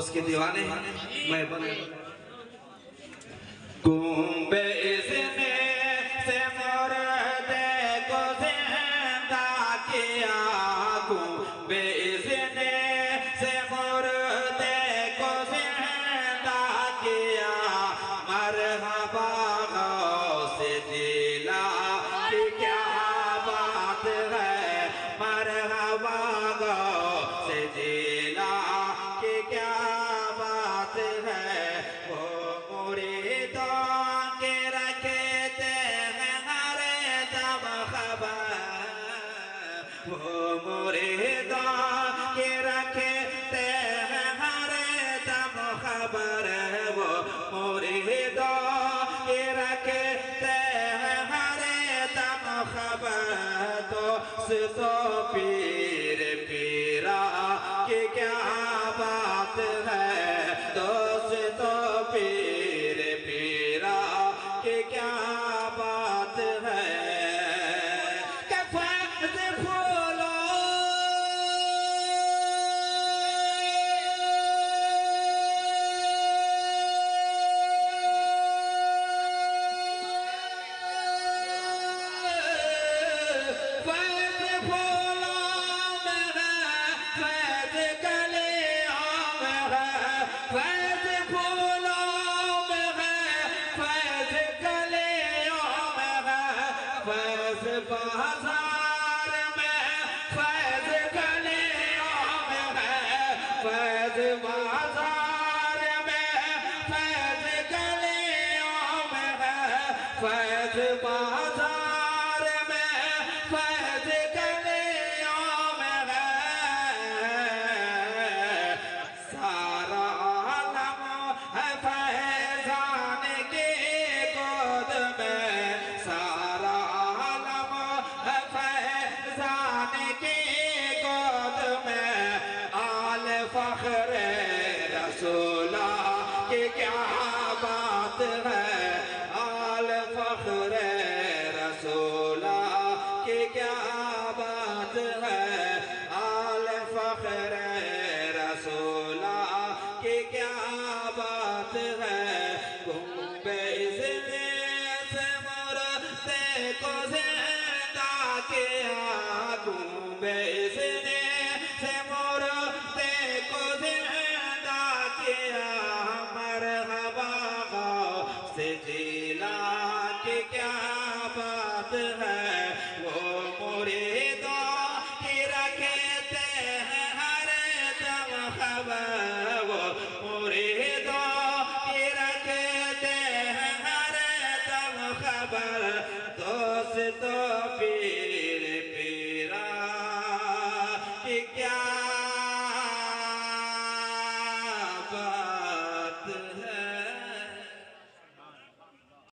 اس کے دیوانے ہیں میں بنے کنبے اذنے سے مردے کو زندہ کیا کنبے اذنے سے مردے کو زندہ کیا مرحبا غوث جیلا کی کیا بات ہے مرحبا غوث جیلا کی کیا بات ہے وہ مریدوں کے رکھتے ہیں ہر دم خبر وہ مریدوں کے رکھتے ہیں ہر دم خبر وہ مریدوں کے رکھتے ہیں ہر دم خبر دوست و پیر پیرا کی کیا بات ہے دوست و پیر پیرا کی کیا بات ہے کہ فیض پھولو بازار میں فیض گلیوں میں ہے فیض بازار میں فیض گلیوں میں ہے فیض بازار میں فیض گلیوں میں ہے سارا عالم ہے فیضان کی گود میں سارا کی گود میں آل فخر رسولہ کی کیا بات ہے آل فخر رسولہ کی کیا بات ہے آل فخر رسولہ کی کیا بات ہے کنبے اذنے سے مردے کو زندہ کیا کنبے اذنے سے مردے کو زندہ کیا مرحبا غوث جیلا کی کیا بات ہے وہ مریدوں کی رکھتے ہیں ہر دم خبر وہ مریدوں کی رکھتے ہیں ہر دم خبر دوست و پیر پیرا کی کیا